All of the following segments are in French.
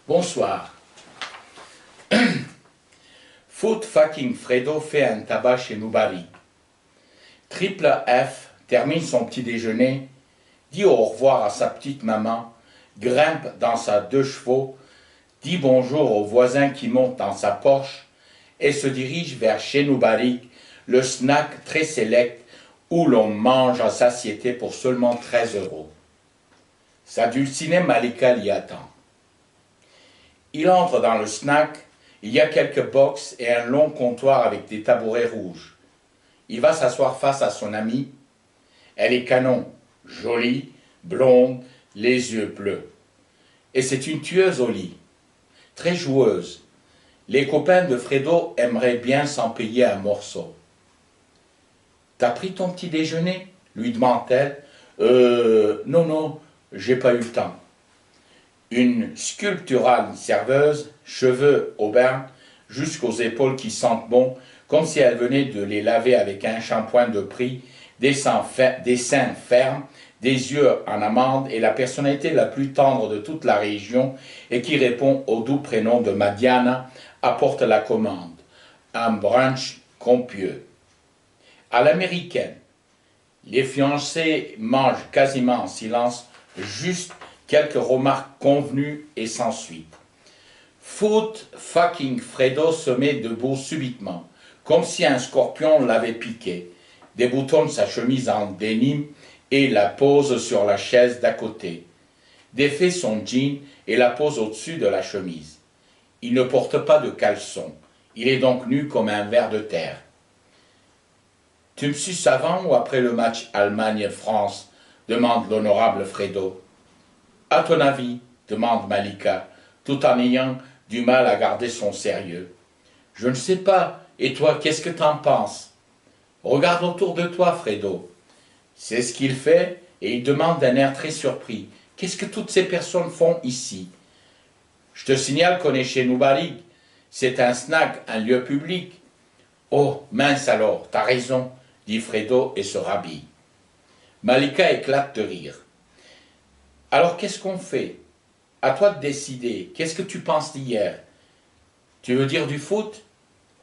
Bonsoir. Foot fucking Fredo fait un tabac chez Noubari. Triple F termine son petit déjeuner, dit au revoir à sa petite maman, grimpe dans sa 2 chevaux, dit bonjour aux voisins qui montent dans sa Porsche et se dirige vers chez Noubari, le snack très sélect où l'on mange à satiété pour seulement 13 €. Sa dulcinée Malika l'y attend. Il entre dans le snack, il y a quelques box et un long comptoir avec des tabourets rouges. Il va s'asseoir face à son amie. Elle est canon, jolie, blonde, les yeux bleus. Et c'est une tueuse au lit, très joueuse. Les copains de Fredo aimeraient bien s'en payer un morceau. « T'as pris ton petit déjeuner ?» lui demande-t-elle. Non, j'ai pas eu le temps. » Une sculpturale serveuse, cheveux auburn, jusqu'aux épaules qui sentent bon, comme si elle venait de les laver avec un shampoing de prix, des seins fermes, des yeux en amande et la personnalité la plus tendre de toute la région et qui répond au doux prénom de Madiana, apporte la commande. Un brunch compieux. À l'américaine, les fiancés mangent quasiment en silence, juste quelques remarques convenues et sans suite. Foot fucking Fredo se met debout subitement, comme si un scorpion l'avait piqué, déboutonne sa chemise en denim et la pose sur la chaise d'à côté, défait son jean et la pose au-dessus de la chemise. Il ne porte pas de caleçon, il est donc nu comme un ver de terre. « Tu me suces avant ou après le match Allemagne-France » demande l'honorable Fredo. « À ton avis » demande Malika, tout en ayant du mal à garder son sérieux. « Je ne sais pas, et toi, qu'est-ce que t'en penses ?»« Regarde autour de toi, Fredo. » C'est ce qu'il fait, et il demande d'un air très surpris. « Qu'est-ce que toutes ces personnes font ici ?»« Je te signale qu'on est chez Noubari. C'est un snack, un lieu public. »« Oh, mince alors, t'as raison, » dit Fredo et se rhabille. Malika éclate de rire. « Alors qu'est-ce qu'on fait ? À toi de décider. Qu'est-ce que tu penses d'hier ? Tu veux dire du foot ?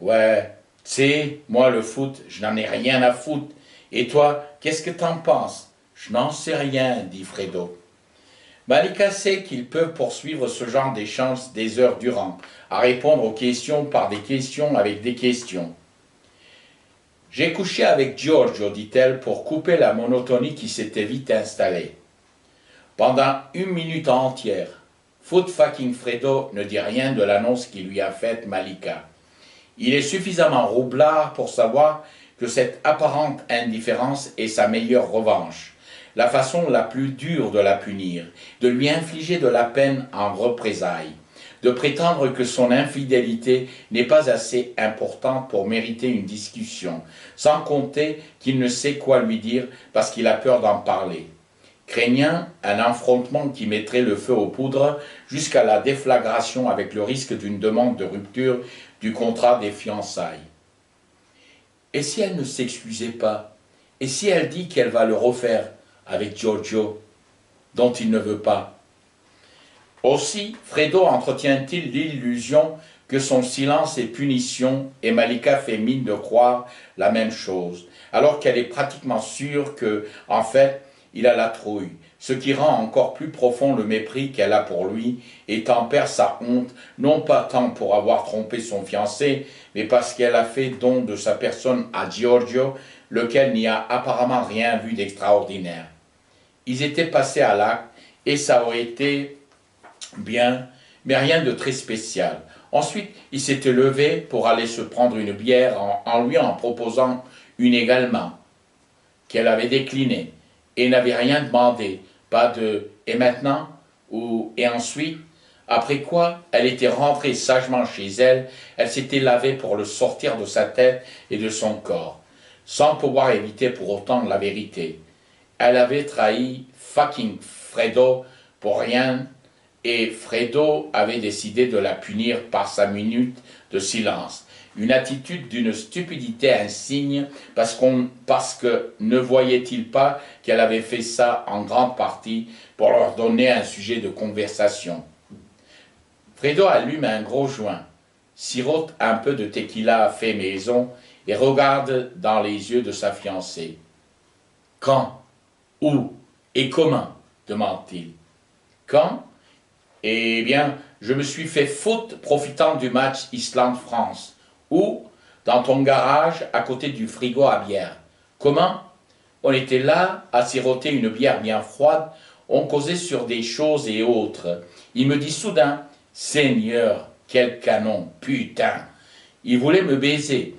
Ouais, tu sais, moi le foot, je n'en ai rien à foutre. Et toi, qu'est-ce que t'en penses ? Je n'en sais rien, dit Fredo. Malika sait qu'ils peuvent poursuivre ce genre d'échange des heures durant, à répondre aux questions par des questions avec des questions. J'ai couché avec Giorgio, dit-elle, pour couper la monotonie qui s'était vite installée. Pendant 1 minute entière, Foot fucking Fredo ne dit rien de l'annonce qui lui a faite Malika. Il est suffisamment roublard pour savoir que cette apparente indifférence est sa meilleure revanche, la façon la plus dure de la punir, de lui infliger de la peine en représailles, de prétendre que son infidélité n'est pas assez importante pour mériter une discussion, sans compter qu'il ne sait quoi lui dire parce qu'il a peur d'en parler. Craignant un affrontement qui mettrait le feu aux poudres jusqu'à la déflagration avec le risque d'une demande de rupture du contrat des fiançailles. Et si elle ne s'excusait pas? Et si elle dit qu'elle va le refaire avec Giorgio, dont il ne veut pas? Aussi, Fredo entretient-il l'illusion que son silence est punition et Malika fait mine de croire la même chose, alors qu'elle est pratiquement sûre que, en fait, il a la trouille, ce qui rend encore plus profond le mépris qu'elle a pour lui et tempère sa honte, non pas tant pour avoir trompé son fiancé, mais parce qu'elle a fait don de sa personne à Giorgio, lequel n'y a apparemment rien vu d'extraordinaire. Ils étaient passés à l'acte et ça aurait été bien, mais rien de très spécial. Ensuite, il s'était levé pour aller se prendre une bière en lui en proposant une également, qu'elle avait déclinée. Et n'avait rien demandé, pas de « et maintenant » ou « et ensuite ». Après quoi, elle était rentrée sagement chez elle, elle s'était lavée pour le sortir de sa tête et de son corps, sans pouvoir éviter pour autant la vérité. Elle avait trahi fucking Fredo pour rien, et Fredo avait décidé de la punir par sa minute de silence. Une attitude d'une stupidité insigne, parce que ne voyait-il pas qu'elle avait fait ça en grande partie pour leur donner un sujet de conversation. Fredo allume un gros joint, sirote un peu de tequila fait maison et regarde dans les yeux de sa fiancée. Quand, où et comment demande-t-il. Quand? Eh bien, je me suis fait foot profitant du match Islande-France. Où? Dans ton garage, à côté du frigo à bière. Comment? On était là, à siroter une bière bien froide, on causait sur des choses et autres. Il me dit soudain, Seigneur, quel canon, putain! Il voulait me baiser,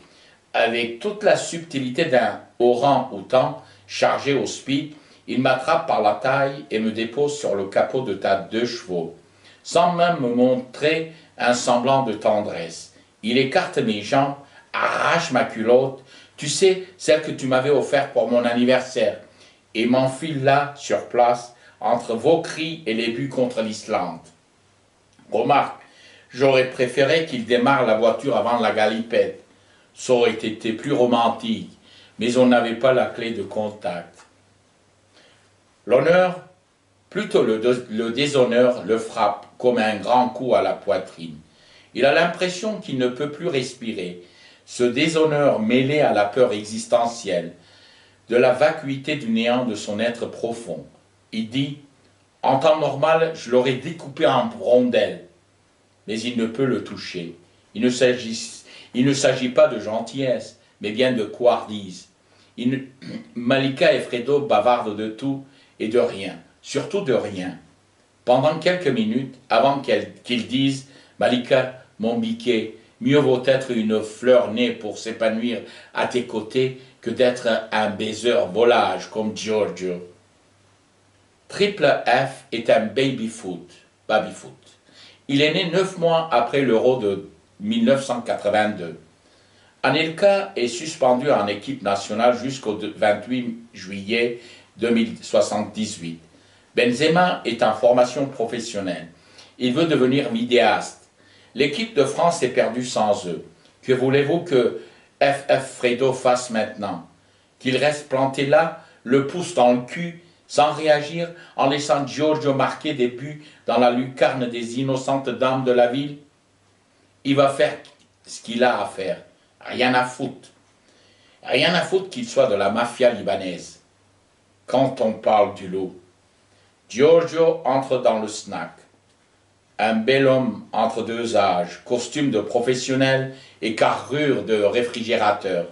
avec toute la subtilité d'un orang-outan chargé au speed. Il m'attrape par la taille et me dépose sur le capot de ta 2 chevaux, sans même me montrer un semblant de tendresse. Il écarte mes jambes, arrache ma culotte, tu sais, celle que tu m'avais offerte pour mon anniversaire, et m'enfile là, sur place, entre vos cris et les buts contre l'Islande. Remarque, j'aurais préféré qu'il démarre la voiture avant la galipette. Ça aurait été plus romantique, mais on n'avait pas la clé de contact. L'honneur, plutôt le déshonneur, le frappe comme un grand coup à la poitrine. Il a l'impression qu'il ne peut plus respirer. Ce déshonneur mêlé à la peur existentielle, de la vacuité du néant de son être profond. Il dit, en temps normal, je l'aurais découpé en rondelles, mais il ne peut le toucher. Il ne s'agit pas de gentillesse, mais bien de couardise. Malika et Fredo bavardent de tout et de rien, surtout de rien. Pendant quelques minutes, avant qu'ils disent « Malika, mon biquet, mieux vaut être une fleur née pour s'épanouir à tes côtés que d'être un baiseur volage comme Giorgio. » Triple F est un baby-foot. Il est né 9 mois après l'Euro de 1982. Anelka est suspendu en équipe nationale jusqu'au 28 juillet 2078. Benzema est en formation professionnelle. Il veut devenir vidéaste. L'équipe de France est perdue sans eux. Que voulez-vous que FF Fredo fasse maintenant? Qu'il reste planté là, le pouce dans le cul, sans réagir, en laissant Giorgio marquer des buts dans la lucarne des innocentes dames de la ville? Il va faire ce qu'il a à faire. Rien à foutre. Rien à foutre qu'il soit de la mafia libanaise. Quand on parle du loup, Giorgio entre dans le snack. Un bel homme entre deux âges, costume de professionnel et carrure de réfrigérateur.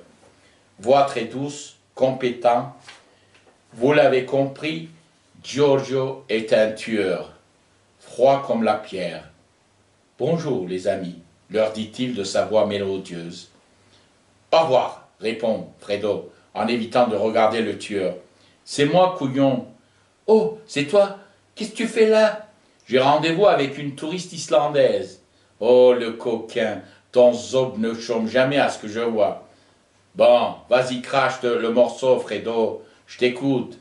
Voix très douce, compétent. Vous l'avez compris, Giorgio est un tueur, froid comme la pierre. Bonjour les amis, leur dit-il de sa voix mélodieuse. Au revoir, répond Fredo, en évitant de regarder le tueur. C'est moi, couillon. Oh, c'est toi? Qu'est-ce que tu fais là? J'ai rendez-vous avec une touriste islandaise. Oh, le coquin, ton zob ne chôme jamais à ce que je vois. Bon, vas-y, crache le morceau, Fredo, je t'écoute.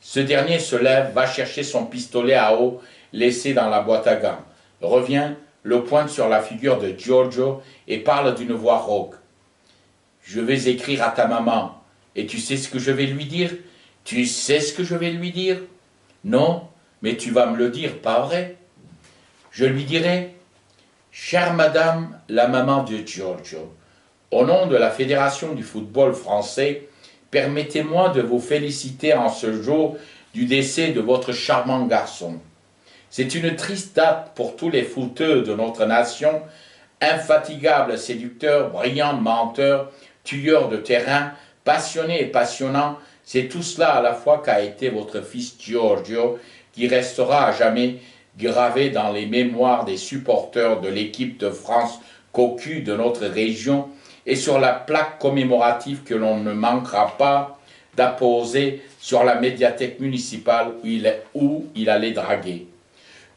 Ce dernier se lève, va chercher son pistolet à eau laissé dans la boîte à gants. Revient, le pointe sur la figure de Giorgio et parle d'une voix rauque. Je vais écrire à ta maman. Et tu sais ce que je vais lui dire? Tu sais ce que je vais lui dire? Non, mais tu vas me le dire, pas vrai? Je lui dirai, chère madame, la maman de Giorgio, au nom de la Fédération du football français, permettez-moi de vous féliciter en ce jour du décès de votre charmant garçon. C'est une triste date pour tous les footeux de notre nation, infatigables séducteurs, brillants menteurs, tueurs de terrain, passionnés et passionnants, c'est tout cela à la fois qu'a été votre fils Giorgio, qui restera à jamais gravé dans les mémoires des supporters de l'équipe de France cocu de notre région et sur la plaque commémorative que l'on ne manquera pas d'apposer sur la médiathèque municipale où il allait draguer.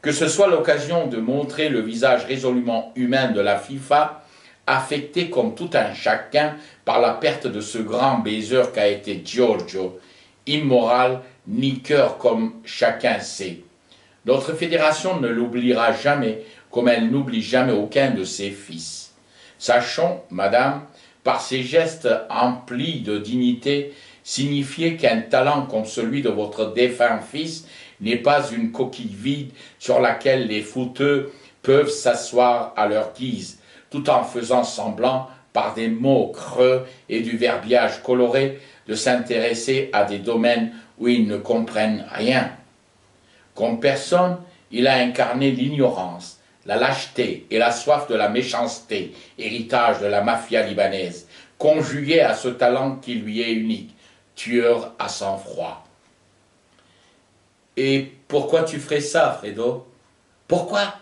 Que ce soit l'occasion de montrer le visage résolument humain de la FIFA, affecté comme tout un chacun par la perte de ce grand baiseur qu'a été Giorgio, immoral, niqueur comme chacun sait. Notre fédération ne l'oubliera jamais, comme elle n'oublie jamais aucun de ses fils. Sachons, madame, par ces gestes emplis de dignité, signifier qu'un talent comme celui de votre défunt fils n'est pas une coquille vide sur laquelle les fouteux peuvent s'asseoir à leur guise, tout en faisant semblant, par des mots creux et du verbiage coloré, de s'intéresser à des domaines où ils ne comprennent rien. Comme personne, il a incarné l'ignorance, la lâcheté et la soif de la méchanceté, héritage de la mafia libanaise, conjugué à ce talent qui lui est unique, tueur à sang-froid. Et pourquoi tu ferais ça, Fredo? Pourquoi?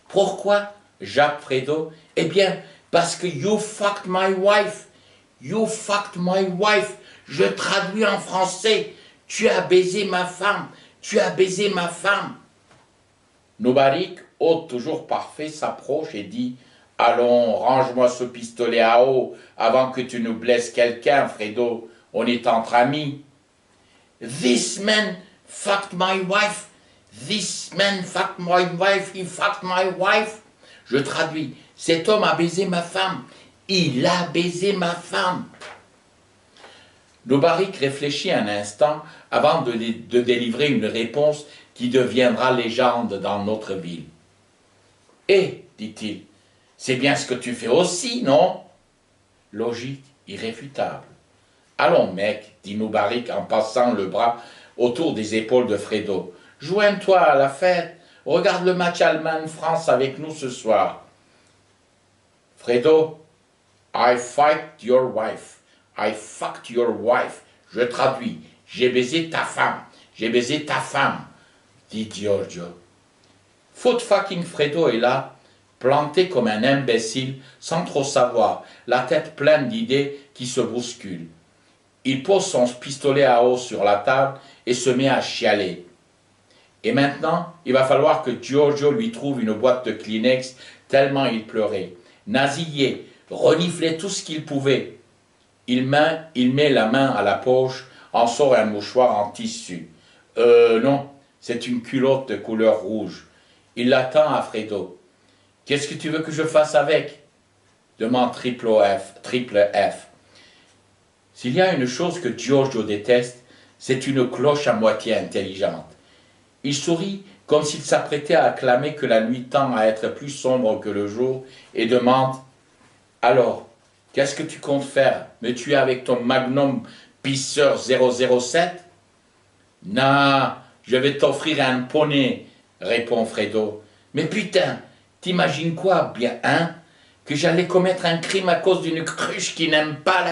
Pourquoi, Jacques Fredo? Eh bien, parce que you fucked my wife. You fucked my wife. Je traduis en français. Tu as baisé ma femme. Tu as baisé ma femme. Noubarik, hôte toujours parfait, s'approche et dit « Allons, range-moi ce pistolet à eau avant que tu nous blesses quelqu'un, Fredo. On est entre amis. »« This man fucked my wife. This man fucked my wife. He fucked my wife. » Je traduis. « Cet homme a baisé ma femme. Il a baisé ma femme. » Noubarik réfléchit un instant avant de délivrer une réponse qui deviendra légende dans notre ville. « Eh, dit-il, c'est bien ce que tu fais aussi, non ?» Logique irréfutable. « Allons, mec, dit Noubarik en passant le bras autour des épaules de Fredo. « Joins-toi à la fête, regarde le match Allemagne-France avec nous ce soir. » Fredo, I fucked your wife. I fucked your wife. Je traduis. J'ai baisé ta femme. J'ai baisé ta femme, dit Giorgio. Foot fucking Fredo est là, planté comme un imbécile, sans trop savoir, la tête pleine d'idées qui se bousculent. Il pose son pistolet à eau sur la table et se met à chialer. Et maintenant, il va falloir que Giorgio lui trouve une boîte de Kleenex tellement il pleurait. Nasillait, reniflait tout ce qu'il pouvait. Il met la main à la poche, en sort un mouchoir en tissu. Non, c'est une culotte de couleur rouge. Il l'attend à Fredo. « Qu'est-ce que tu veux que je fasse avec ?» demande triple F. S'il y a une chose que Giorgio déteste, c'est une cloche à moitié intelligente. Il sourit comme s'il s'apprêtait à acclamer que la nuit tend à être plus sombre que le jour et demande « Alors, qu'est-ce que tu comptes faire? Me tuer avec ton Magnum Pisseur 007 ?»« Non, je vais t'offrir un poney, » répond Fredo. « Mais putain, t'imagines quoi, bien, hein? Que j'allais commettre un crime à cause d'une cruche qui n'aime pas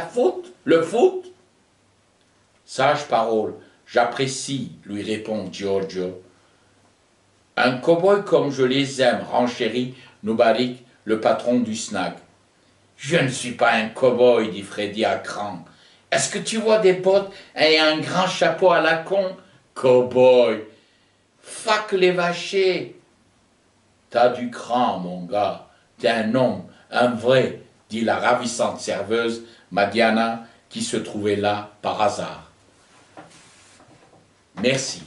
le foot? » « Sage parole, j'apprécie, » lui répond Giorgio. « Un cow-boy comme je les aime, renchérit Noubarik, le patron du snack. « Je ne suis pas un cow-boy, dit Freddy à cran. « Est-ce que tu vois des bottes et un grand chapeau à la con? Cow-boy! Fuck les vachers! »« T'as du cran, mon gars. T'es un homme, un vrai, dit la ravissante serveuse, Madiana, qui se trouvait là par hasard. Merci.